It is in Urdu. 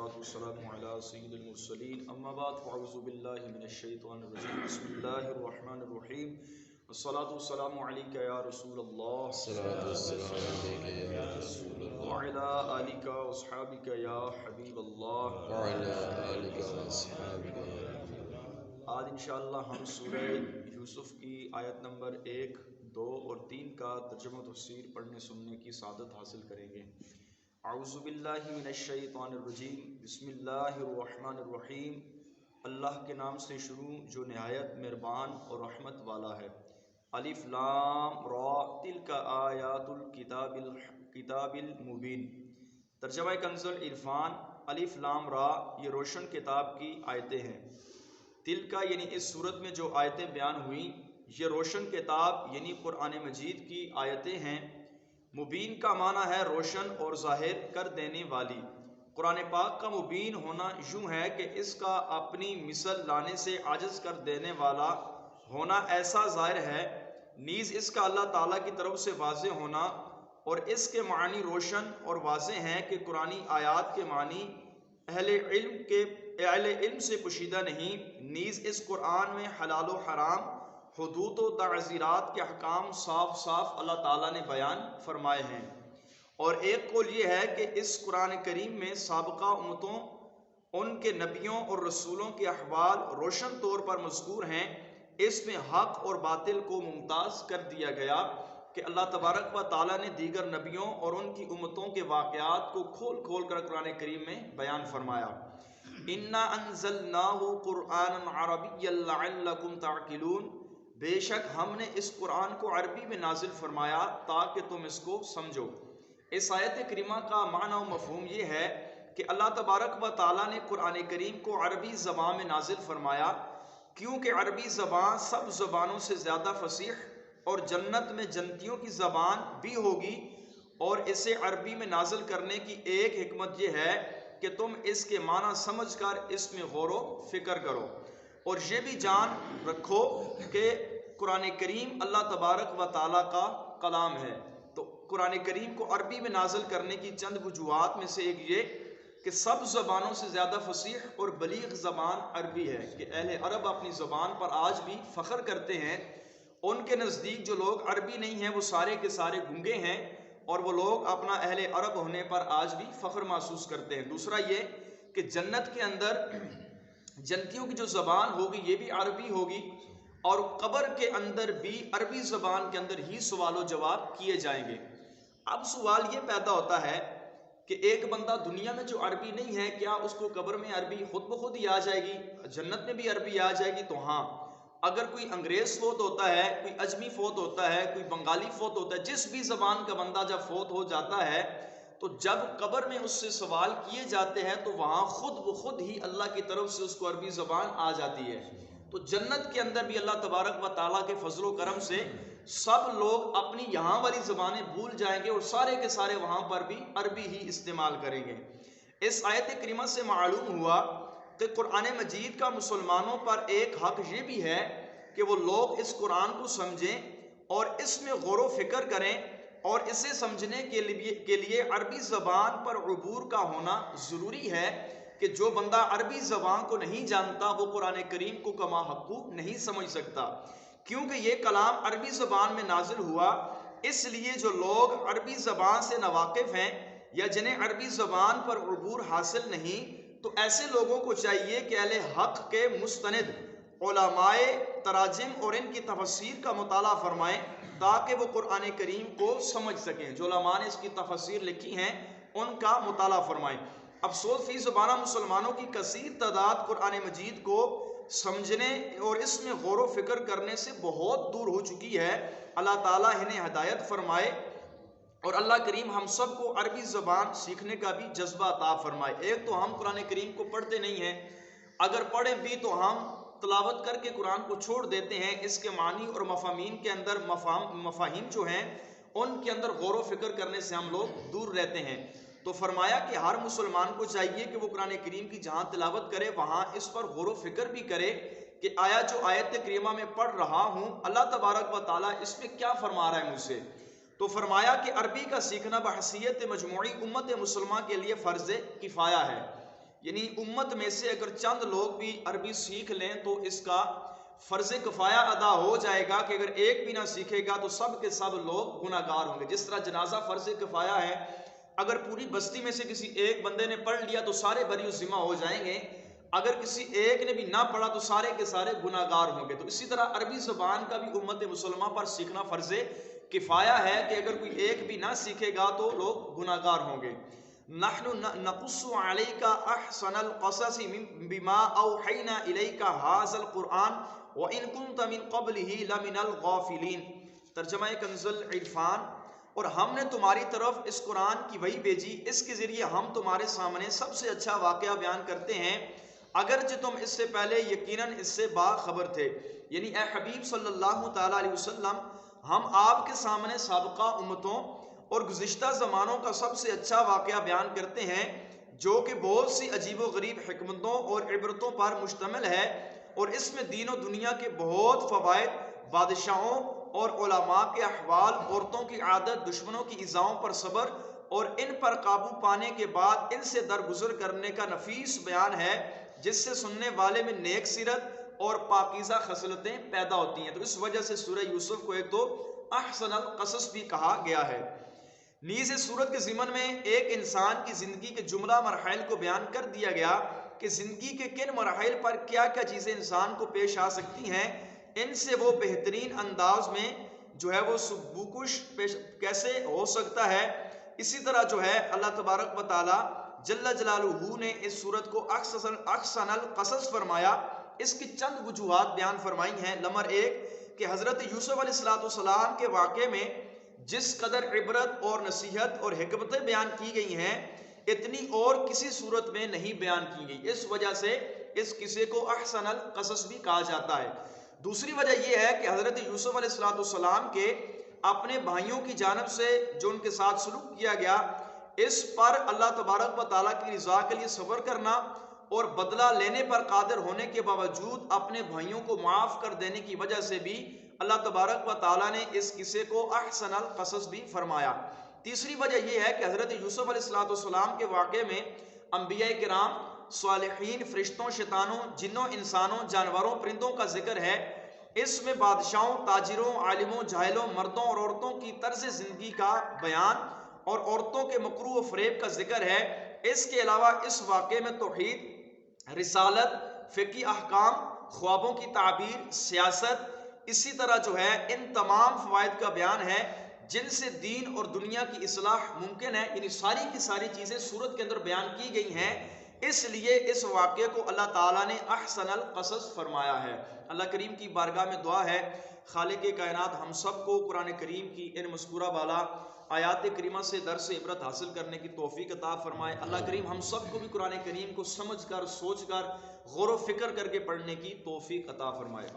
والصلاة والسلام على سيد المرسلين أما بعد فأعوذ بالله من الشيطان الرجيم بسم الله الرحمن الرحيم والصلاة والسلام عليك يا رسول الله الصلاة والسلام عليك يا رسول الله وعلى آلك وأصحابك يا حبيب الله وعلى آلك وأصحابك يا حبيب الله. آج انشاءاللہ ہم سورہ یوسف کی آیت نمبر 1, 2 اور 3 کا ترجمہ و تفسیر پڑھنے سننے کی سعادت حاصل کریں گے. اعوذ باللہ من الشیطان الرجیم بسم اللہ الرحمن الرحیم. اللہ کے نام سے شروع جو نہایت مہربان اور رحمت والا ہے. الف لام را تلک آیات الکتاب المبین. ترجمہ کنز العرفان. الف لام را یہ روشن کتاب کی آیتیں ہیں. تلک یعنی اس صورت میں جو آیتیں بیان ہوئیں یہ روشن کتاب یعنی قرآن مجید کی آیتیں ہیں. مبین کا معنی ہے روشن اور ظاہر کر دینے والی. قرآن پاک کا مبین ہونا یوں ہے کہ اس کا اپنی مثل لانے سے عاجز کر دینے والا ہونا ایسا ظاہر ہے، نیز اس کا اللہ تعالیٰ کی طرف سے واضح ہونا، اور اس کے معنی روشن اور واضح ہیں کہ قرآنی آیات کے معنی اہل علم سے پوشیدہ نہیں. نیز اس قرآن میں حلال و حرام، حدود و تعزیرات کے احکام صاف صاف اللہ تعالیٰ نے بیان فرمائے ہیں. اور ایک قول یہ ہے کہ اس قرآن کریم میں سابقہ امتوں، ان کے نبیوں اور رسولوں کے احوال روشن طور پر مذکور ہیں. اس میں حق اور باطل کو ممتاز کر دیا گیا کہ اللہ تبارک و تعالیٰ نے دیگر نبیوں اور ان کی امتوں کے واقعات کو کھول کھول کر قرآن کریم میں بیان فرمایا. اِنَّا أَنزَلْنَاهُ قُرْآنًا عَرَبِيًّا لَعَلَّكُمْ تَعْقِلُونَ. بے شک ہم نے اس قرآن کو عربی میں نازل فرمایا تاکہ تم اس کو سمجھو. اس آیت کریمہ کا معنی و مفہوم یہ ہے کہ اللہ تبارک و تعالیٰ نے قرآن کریم کو عربی زبان میں نازل فرمایا کیونکہ عربی زبان سب زبانوں سے زیادہ فصیح اور جنت میں جنتیوں کی زبان بھی ہوگی. اور اسے عربی میں نازل کرنے کی ایک حکمت یہ ہے کہ تم اس کے معنی سمجھ کر اس میں غور و فکر کرو، اور یہ بھی جان رکھو کہ قرآن کریم اللہ تبارک و تعالیٰ کا کلام ہے. تو قرآن کریم کو عربی میں نازل کرنے کی چند وجوہات میں سے ایک یہ کہ سب زبانوں سے زیادہ فصیح اور بلیغ زبان عربی ہے، کہ اہل عرب اپنی زبان پر آج بھی فخر کرتے ہیں. ان کے نزدیک جو لوگ عربی نہیں ہیں وہ سارے کے سارے گونگے ہیں، اور وہ لوگ اپنا اہل عرب ہونے پر آج بھی فخر محسوس کرتے ہیں. دوسرا یہ کہ جنت کے اندر جنتیوں کی جو زبان ہوگی یہ بھی عربی ہوگی، اور قبر کے اندر بھی عربی زبان کے اندر ہی سوال و جواب کیے جائیں گے. اب سوال یہ پیدا ہوتا ہے کہ ایک بندہ دنیا میں جو عربی نہیں ہے کیا اس کو قبر میں عربی خود بخود ہی آ جائے گی؟ جنت میں بھی عربی آ جائے گی؟ تو ہاں، اگر کوئی انگریز فوت ہوتا ہے، کوئی اجمی فوت ہوتا ہے، کوئی بنگالی فوت ہوتا ہے، جس بھی زبان کا بندہ جب فوت ہو جاتا ہے تو جب قبر میں اس سے سوال کیے جاتے ہیں تو وہاں خود بخود ہی اللہ کی طرف سے اس کو عربی زبان آ جاتی ہے. تو جنت کے اندر بھی اللہ تبارک و تعالیٰ کے فضل و کرم سے سب لوگ اپنی یہاں والی زبانیں بھول جائیں گے اور سارے کے سارے وہاں پر بھی عربی ہی استعمال کریں گے. اس آیت کریمہ سے معلوم ہوا کہ قرآن مجید کا مسلمانوں پر ایک حق یہ بھی ہے کہ وہ لوگ اس قرآن کو سمجھیں اور اس میں غور و فکر کریں، اور اسے سمجھنے کے لیے عربی زبان پر عبور کا ہونا ضروری ہے. کہ جو بندہ عربی زبان کو نہیں جانتا وہ قرآن کریم کو کما حقوق نہیں سمجھ سکتا، کیونکہ یہ کلام عربی زبان میں نازل ہوا. اس لیے جو لوگ عربی زبان سے ناواقف ہیں یا جنہیں عربی زبان پر عبور حاصل نہیں، تو ایسے لوگوں کو چاہیے کہ اہل حق کے مستند علماء تراجم اور ان کی تفسیر کا مطالعہ فرمائیں تاکہ وہ قرآن کریم کو سمجھ سکیں. جو علماء نے اس کی تفسیر لکھی ہیں ان کا مطالعہ فرمائیں. افسوس فی زبانہ مسلمانوں کی کثیر تعداد قرآن مجید کو سمجھنے اور اس میں غور و فکر کرنے سے بہت دور ہو چکی ہے. اللہ تعالیٰ انہیں ہدایت فرمائے، اور اللہ کریم ہم سب کو عربی زبان سیکھنے کا بھی جذبہ عطا فرمائے. ایک تو ہم قرآن کریم کو پڑھتے نہیں ہیں، اگر پڑھیں بھی تو ہم تلاوت کر کے قرآن کو چھوڑ دیتے ہیں. اس کے معنی اور مفاہیم کے اندر مفاہیم جو ہیں ان کے اندر غور و فکر کرنے سے ہم لوگ دور رہتے ہیں. تو فرمایا کہ ہر مسلمان کو چاہیے کہ وہ قرآن کریم کی جہاں تلاوت کرے وہاں اس پر غور و فکر بھی کرے کہ آیا جو آیت کریمہ میں پڑھ رہا ہوں اللہ تبارک و تعالیٰ اس میں کیا فرما رہا ہے مجھ سے. تو فرمایا کہ عربی کا سیکھنا بحیثیت مجموعی امت مسلمہ کے لیے فرض کفایہ ہے. یعنی امت میں سے اگر چند لوگ بھی عربی سیکھ لیں تو اس کا فرض کفایہ ادا ہو جائے گا کہ اگر ایک بھی نہ سیکھے گا تو سب کے سب لوگ گناہ گار ہوں گے. جس طرح جنازہ فرض کفایہ ہے، اگر پوری بستی میں سے کسی ایک بندے نے پڑھ لیا تو سارے بری ذمہ ہو جائیں گے، اگر کسی ایک نے بھی نہ پڑھا تو سارے کے سارے گناہ گار ہوں گے. تو اسی طرح عربی زبان کا بھی امت مسلمہ پر سیکھنا فرض کفایہ ہے کہ اگر کوئی ایک بھی نہ سیکھے گا تو لوگ گناہ گار ہوں گے. نحن نقص عليك احسن القصص بما اوحينا اليك هذا القرآن وان كنت من قبله لمن الغافلين. ترجمہ کنز العرفان. اور ہم نے تمہاری طرف اس قرآن کی وحی بھیجی، اس کے ذریعے ہم تمہارے سامنے سب سے اچھا واقعہ بیان کرتے ہیں اگرچہ تم اس سے پہلے یقیناً اس سے باخبر تھے. یعنی اے حبیب صلی اللہ تعالیٰ علیہ وسلم، ہم آپ کے سامنے سابقہ امتوں اور گزشتہ زمانوں کا سب سے اچھا واقعہ بیان کرتے ہیں جو کہ بہت سی عجیب و غریب حکمتوں اور عبرتوں پر مشتمل ہے، اور اس میں دین و دنیا کے بہت فوائد، بادشاہوں اور علماء کے احوال، عورتوں کی عادت، دشمنوں کی ایذاؤں پر صبر اور ان پر قابو پانے کے بعد ان سے درگزر کرنے کا نفیس بیان ہے، جس سے سننے والے میں نیک سیرت اور پاکیزہ خصلتیں پیدا ہوتی ہیں. تو اس وجہ سے سورہ یوسف کو ایک تو احسن القصص بھی کہا گیا ہے. نیز اس سورت کے ضمن میں ایک انسان کی زندگی کے جملہ مراحل کو بیان کر دیا گیا کہ زندگی کے کن مراحل پر کیا کیا چیزیں انسان کو پیش آ سکتی ہیں، ان سے وہ بہترین انداز میں جو ہے وہ سبوکش کیسے ہو سکتا ہے. اسی طرح جو ہے اللہ تبارک و تعالی جل جلالہ نے اس سورت کو احسن القصص فرمایا. اس کی چند وجوہات بیان فرمائی ہیں. نمبر ایک کہ حضرت یوسف علیہ السلام کے واقعے میں جس قدر عبرت اور نصیحت اور حکمتیں بیان کی گئی ہیں اتنی اور کسی صورت میں نہیں بیان کی گئی، اس وجہ سے اس قصے کو احسن القصص بھی کہا جاتا ہے. دوسری وجہ یہ ہے کہ حضرت یوسف علیہ السلام کے اپنے بھائیوں کی جانب سے جو ان کے ساتھ سلوک کیا گیا، اس پر اللہ تبارک و تعالیٰ کی رضا کے لیے صبر کرنا اور بدلہ لینے پر قادر ہونے کے باوجود اپنے بھائیوں کو معاف کر دینے کی وجہ سے بھی اللہ تبارک و تعالیٰ نے اس قصے کو احسن القصص بھی فرمایا. تیسری وجہ یہ ہے کہ حضرت یوسف علیہ السلام کے واقعے میں انبیاء کرام، صالحین، فرشتوں، شیطانوں، جنوں، انسانوں، جانوروں، پرندوں کا ذکر ہے. اس میں بادشاہوں، تاجروں، عالموں، جاہلوں، مردوں اور عورتوں کی طرز زندگی کا بیان اور عورتوں کے مکروہ و فریب کا ذکر ہے. اس کے علاوہ اس واقعے میں توحید، رسالت، فقہی احکام، خوابوں کی تعبیر، سیاست، اسی طرح جو ہے ان تمام فوائد کا بیان ہے جن سے دین اور دنیا کی اصلاح ممکن ہے. یعنی ساری کی ساری چیزیں سورت کے اندر بیان کی گئی ہیں، اس لیے اس واقعے کو اللہ تعالیٰ نے احسن القصص فرمایا ہے. اللہ کریم کی بارگاہ میں دعا ہے خالق کائنات ہم سب کو قرآن کریم کی ان مذکورہ والا آیات کریمہ سے درس عبرت حاصل کرنے کی توفیق عطا فرمائے. اللہ کریم ہم سب کو بھی قرآن کریم کو سمجھ کر، سوچ کر، غور و فکر کر کے پڑھنے کی توفیق عطا فرمائے.